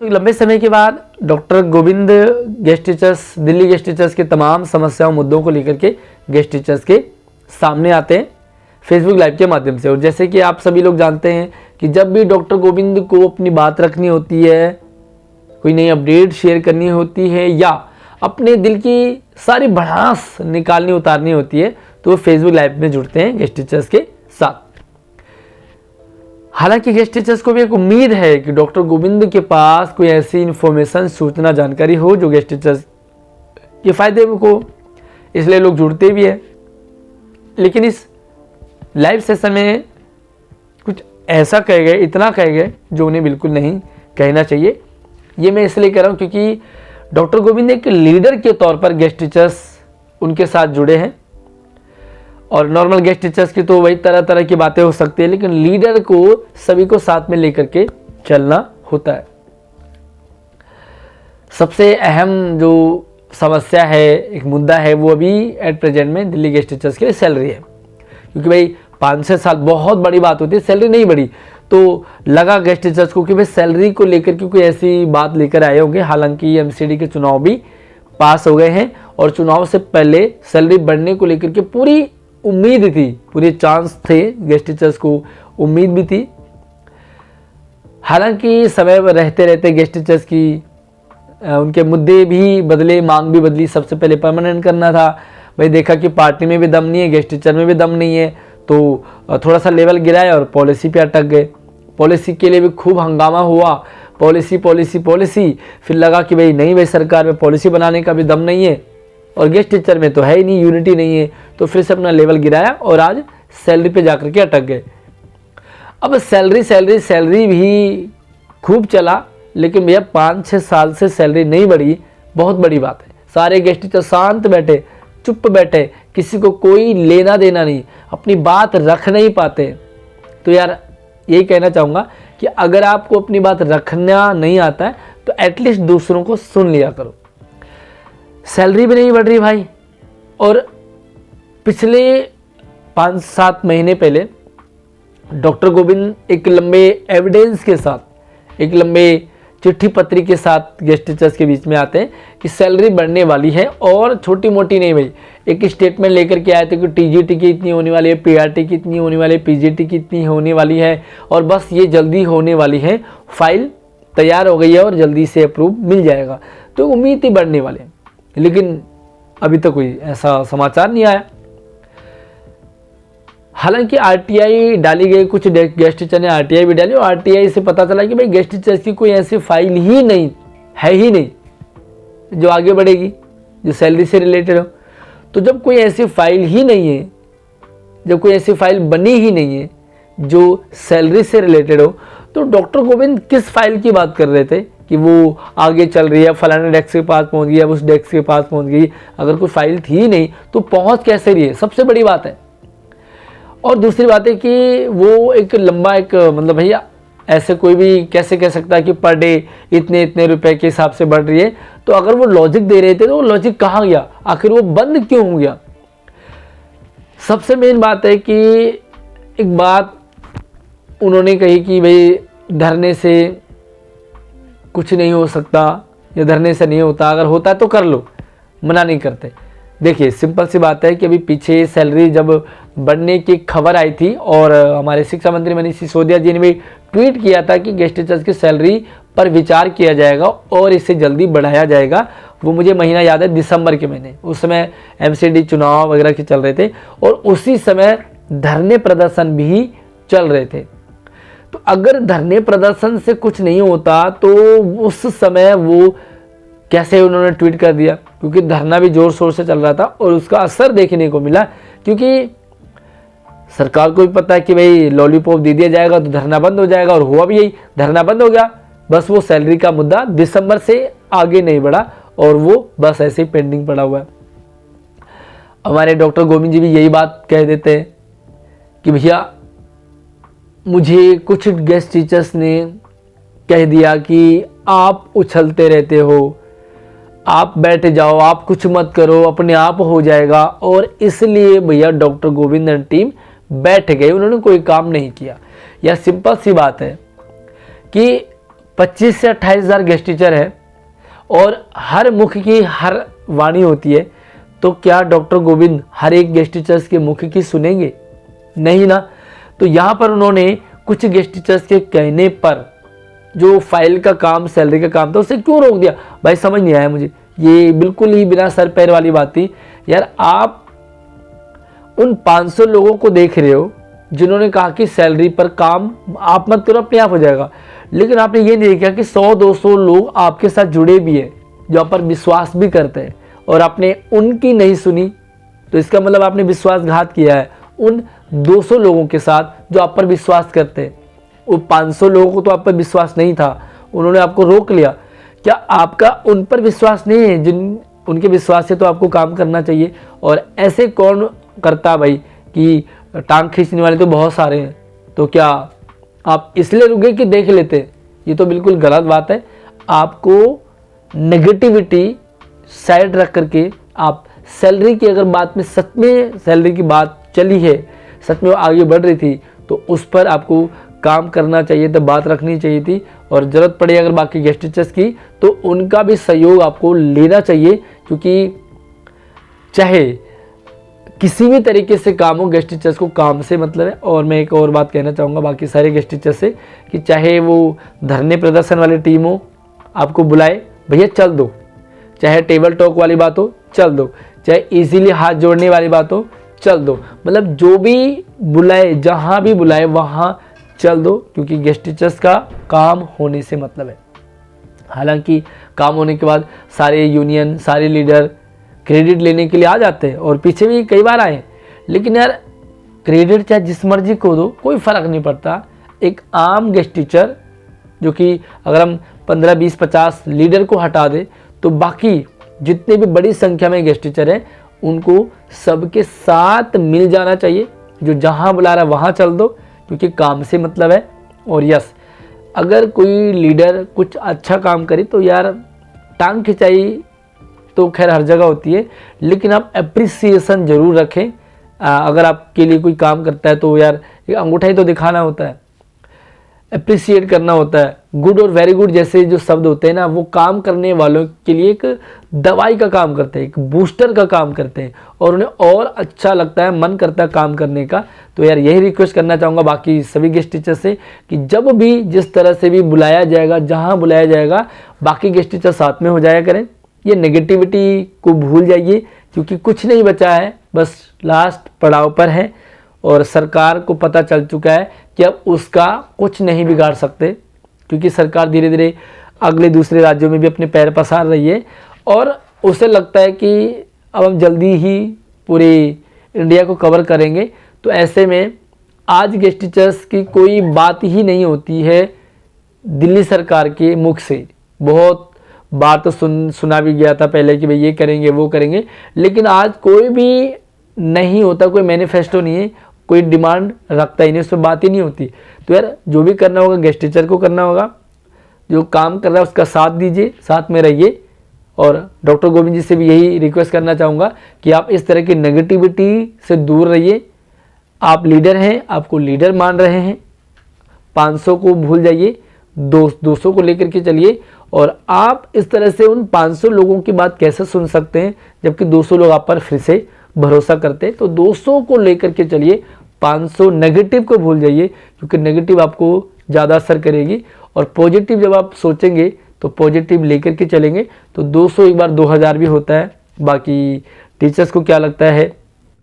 तो लंबे समय के बाद doctor Govind guest teachers, Delhi guest teachers के तमाम समस्याओं मुद्दों को लेकर के गेस्ट टीचर्स के सामने आते हैं फेसबुक लाइव के माध्यम से। और जैसे कि आप सभी लोग जानते हैं कि जब भी डॉक्टर गोविंद को अपनी बात रखनी होती है, कोई नई अपडेट शेयर करनी होती है या अपने दिल की सारी भड़ास निकालनी उतारनी होती है, तो वो फेसबुक लाइव में जुड़ते हैं गेस्ट टीचर्स के साथ। हालांकि गेस्ट टीचर्स को भी एक उम्मीद है कि डॉक्टर गोविंद के पास कोई ऐसी इन्फॉर्मेशन, सूचना, जानकारी हो जो गेस्ट टीचर्स के फायदे में को, इसलिए लोग जुड़ते भी हैं। लेकिन इस लाइव सेशन में कुछ ऐसा कह गए, इतना कह गए जो उन्हें बिल्कुल नहीं कहना चाहिए। ये मैं इसलिए कह रहा हूँ क्योंकि डॉक्टर गोविंद एक लीडर के तौर पर गेस्ट टीचर्स उनके साथ जुड़े हैं। और नॉर्मल गेस्ट टीचर्स की तो वही तरह तरह की बातें हो सकती है, लेकिन लीडर को सभी को साथ में लेकर के चलना होता है। सबसे अहम जो समस्या है, एक मुद्दा है, वो अभी एट प्रेजेंट में दिल्ली गेस्ट टीचर्स के लिए सैलरी है। क्योंकि भाई 5-6 साल बहुत बड़ी बात होती है, सैलरी नहीं बढ़ी, तो लगा गेस्ट टीचर्स को कि भाई सैलरी को लेकर के कोई ऐसी बात लेकर आए होंगे। हालांकि एमसीडी के चुनाव भी पास हो गए हैं और चुनाव से पहले सैलरी बढ़ने को लेकर के पूरी उम्मीद थी, पूरे चांस थे, गेस्ट टीचर्स को उम्मीद भी थी। हालांकि समय रहते रहते गेस्ट टीचर्स की उनके मुद्दे भी बदले, मांग भी बदली। सबसे पहले परमानेंट करना था, भाई देखा कि पार्टी में भी दम नहीं है, गेस्ट टीचर में भी दम नहीं है, तो थोड़ा सा लेवल गिराया और पॉलिसी पे अटक गए। पॉलिसी के लिए भी खूब हंगामा हुआ, पॉलिसी पॉलिसी पॉलिसी। फिर लगा कि भाई नहीं, भाई सरकार में पॉलिसी बनाने का भी दम नहीं है और गेस्ट टीचर में तो है ही नहीं, यूनिटी नहीं है, तो फिर से अपना लेवल गिराया और आज सैलरी पे जाकर के अटक गए। अब सैलरी भी खूब चला, लेकिन भैया 5-6 साल से सैलरी नहीं बढ़ी, बहुत बड़ी बात है। सारे गेस्ट टीचर शांत बैठे, चुप बैठे, किसी को कोई लेना देना नहीं, अपनी बात रख नहीं पाते। तो यार यही कहना चाहूँगा कि अगर आपको अपनी बात रखना नहीं आता है तो एटलीस्ट दूसरों को सुन लिया करो। सैलरी भी नहीं बढ़ रही भाई, और पिछले 5-7 महीने पहले डॉक्टर गोविंद एक लंबे एविडेंस के साथ, एक लंबे चिट्ठी पत्री के साथ गेस्ट टीचर्स के बीच में आते हैं कि सैलरी बढ़ने वाली है। और छोटी मोटी नहीं भाई, एक स्टेटमेंट लेकर के आए थे कि टीजीटी की इतनी होने वाली है, पीआरटी की इतनी होने वाली है, पीजीटी की इतनी होने वाली है, और बस ये जल्दी होने वाली है, फाइल तैयार हो गई है और जल्दी से अप्रूव मिल जाएगा। तो उम्मीद ही बढ़ने वाले, लेकिन अभी तक कोई ऐसा समाचार नहीं आया। हालांकि आरटीआई डाली गई, कुछ गेस्ट टीचर ने आरटीआई भी डाली और आरटीआई से पता चला कि भाई गेस्ट टीचर्स की कोई ऐसी फाइल ही नहीं है, ही नहीं जो आगे बढ़ेगी, जो सैलरी से रिलेटेड हो। तो जब कोई ऐसी फाइल ही नहीं है, जब कोई ऐसी फाइल बनी ही नहीं है जो सैलरी से रिलेटेड हो, तो डॉक्टर गोविंद किस फाइल की बात कर रहे थे कि वो आगे चल रही है, फलाने डेस्क के पास पहुंच गई, अब उस डेस्क के पास पहुंच गई। अगर कोई फाइल थी ही नहीं तो पहुंच कैसे रही है, सबसे बड़ी बात है। और दूसरी बात है कि वो एक लंबा एक मतलब भैया ऐसे कोई भी कैसे कह सकता है कि पर डे इतने इतने रुपए के हिसाब से बढ़ रही है। तो अगर वो लॉजिक दे रहे थे तो वो लॉजिक कहाँ गया, आखिर वो बंद क्यों हो गया। सबसे मेन बात है कि एक बात उन्होंने कही कि भाई धरने से कुछ नहीं हो सकता या धरने से नहीं होता, अगर होता है तो कर लो, मना नहीं करते। देखिए सिंपल सी बात है कि अभी पीछे सैलरी जब बढ़ने की खबर आई थी और हमारे शिक्षा मंत्री मनीष सिसोदिया जी ने भी ट्वीट किया था कि गेस्ट टीचर्स की सैलरी पर विचार किया जाएगा और इसे जल्दी बढ़ाया जाएगा। वो मुझे महीना याद है, दिसंबर के महीने, उस समय एमसीडी चुनाव वगैरह के चल रहे थे और उसी समय धरने प्रदर्शन भी चल रहे थे। तो अगर धरने प्रदर्शन से कुछ नहीं होता तो उस समय वो कैसे उन्होंने ट्वीट कर दिया, क्योंकि धरना भी जोर शोर से चल रहा था और उसका असर देखने को मिला। क्योंकि सरकार को भी पता है कि भाई लॉलीपॉप दे दिया जाएगा तो धरना बंद हो जाएगा, और हुआ भी यही, धरना बंद हो गया। बस वो सैलरी का मुद्दा दिसंबर से आगे नहीं बढ़ा और वो बस ऐसे ही पेंडिंग पड़ा हुआ है। हमारे डॉक्टर गोविंद जी भी यही बात कह देते हैं कि भैया मुझे कुछ गेस्ट टीचर्स ने कह दिया कि आप उछलते रहते हो, आप बैठ जाओ, आप कुछ मत करो, अपने आप हो जाएगा। और इसलिए भैया डॉक्टर गोविंद एंड टीम बैठ गए, उन्होंने कोई काम नहीं किया। यह सिंपल सी बात है कि 25 से 28 हज़ार गेस्ट टीचर है और हर मुख की हर वाणी होती है, तो क्या डॉक्टर गोविंद हर एक गेस्ट टीचर्स के मुख की सुनेंगे? नहीं ना। तो यहाँ पर उन्होंने कुछ गेस्ट टीचर्स के कहने पर जो फाइल का काम, सैलरी का काम था, उसे क्यों रोक दिया? भाई समझ नहीं आया मुझे, ये बिल्कुल ही बिना सर पैर वाली बात थी। यार आप उन 500 लोगों को देख रहे हो जिन्होंने कहा कि सैलरी पर काम आप मत करो, अपने आप हो जाएगा, लेकिन आपने ये नहीं देखा कि 100-200 लोग आपके साथ जुड़े भी हैं जो आप पर विश्वास भी करते हैं और आपने उनकी नहीं सुनी, तो इसका मतलब आपने विश्वासघात किया है उन 200 लोगों के साथ जो आप पर विश्वास करते हैं। वो 500 लोगों को तो आप पर विश्वास नहीं था, उन्होंने आपको रोक लिया। क्या आपका उन पर विश्वास नहीं है? जिन उनके विश्वास से तो आपको काम करना चाहिए। और ऐसे कौन करता भाई कि टांग खींचने वाले तो बहुत सारे हैं, तो क्या आप इसलिए रुके कि देख लेते? ये तो बिल्कुल गलत बात है। आपको नेगेटिविटी साइड रख करके आप सैलरी की अगर बात में सच में सैलरी की बात चली है, सच में वो आगे बढ़ रही थी, तो उस पर आपको काम करना चाहिए था, बात रखनी चाहिए थी। और ज़रूरत पड़े अगर बाकी गेस्ट टीचर्स की, तो उनका भी सहयोग आपको लेना चाहिए, क्योंकि चाहे किसी भी तरीके से काम हो, गेस्ट टीचर्स को काम से मतलब है। और मैं एक और बात कहना चाहूँगा बाकी सारे गेस्ट टीचर्स से कि चाहे वो धरने प्रदर्शन वाली टीम हो, आपको बुलाए भैया चल दो, चाहे टेबल टॉक वाली बात हो चल दो, चाहे इजीली हाथ जोड़ने वाली बात हो चल दो, मतलब जो भी बुलाए, जहाँ भी बुलाए वहाँ चल दो, क्योंकि गेस्ट टीचर्स का काम होने से मतलब है। हालांकि काम होने के बाद सारे यूनियन, सारे लीडर क्रेडिट लेने के लिए आ जाते हैं और पीछे भी कई बार आए, लेकिन यार क्रेडिट चाहे जिस मर्जी को दो, कोई फ़र्क नहीं पड़ता। एक आम गेस्ट टीचर जो कि अगर हम 15, 20, 50 लीडर को हटा दे, तो बाकी जितने भी बड़ी संख्या में गेस्ट टीचर हैं उनको सबके साथ मिल जाना चाहिए। जो जहाँ बुला रहा है वहाँ चल दो, क्योंकि काम से मतलब है। और यस, अगर कोई लीडर कुछ अच्छा काम करे तो यार टांग खिंचाई तो खैर हर जगह होती है, लेकिन आप अप्रिसिएशन ज़रूर रखें। अगर आपके लिए कोई काम करता है तो यार एक अंगूठा ही तो दिखाना होता है, अप्रिसिएट करना होता है। गुड और वेरी गुड जैसे जो शब्द होते हैं ना, वो काम करने वालों के लिए एक दवाई का काम करते हैं, एक बूस्टर का काम करते हैं, और उन्हें और अच्छा लगता है, मन करता है काम करने का। तो यार यही रिक्वेस्ट करना चाहूँगा बाकी सभी गेस्ट टीचर से कि जब भी जिस तरह से भी बुलाया जाएगा, जहाँ बुलाया जाएगा, बाकी गेस्ट टीचर साथ में हो जाया करें। ये नेगेटिविटी को भूल जाइए, क्योंकि कुछ नहीं बचा है, बस लास्ट पड़ाव पर है और सरकार को पता चल चुका है कि अब उसका कुछ नहीं बिगाड़ सकते, क्योंकि सरकार धीरे धीरे अगले दूसरे राज्यों में भी अपने पैर पसार रही है और उसे लगता है कि अब हम जल्दी ही पूरे इंडिया को कवर करेंगे। तो ऐसे में आज गेस्ट टीचर्स की कोई बात ही नहीं होती है दिल्ली सरकार के मुख से। बहुत बार तो सुना भी गया था पहले कि भाई ये करेंगे वो करेंगे, लेकिन आज कोई भी नहीं होता, कोई मैनिफेस्टो नहीं है, कोई डिमांड रखता ही नहीं, उस पर बात ही नहीं होती। तो यार जो भी करना होगा गेस्ट टीचर को करना होगा, जो काम कर रहा है उसका साथ दीजिए, साथ में रहिए। और डॉक्टर गोविंद जी से भी यही रिक्वेस्ट करना चाहूँगा कि आप इस तरह की नेगेटिविटी से दूर रहिए। आप लीडर हैं, आपको लीडर मान रहे हैं, 500 को भूल जाइए, 200 को लेकर के चलिए। और आप इस तरह से उन 500 लोगों की बात कैसे सुन सकते हैं जबकि 200 लोग आप पर फिर से भरोसा करते हैं? तो 200 को लेकर के चलिए, 500 नेगेटिव को भूल जाइए, क्योंकि नेगेटिव आपको ज़्यादा असर करेगी। और पॉजिटिव जब आप सोचेंगे तो पॉजिटिव लेकर के चलेंगे तो 200 एक बार 2000 भी होता है। बाकी टीचर्स को क्या लगता है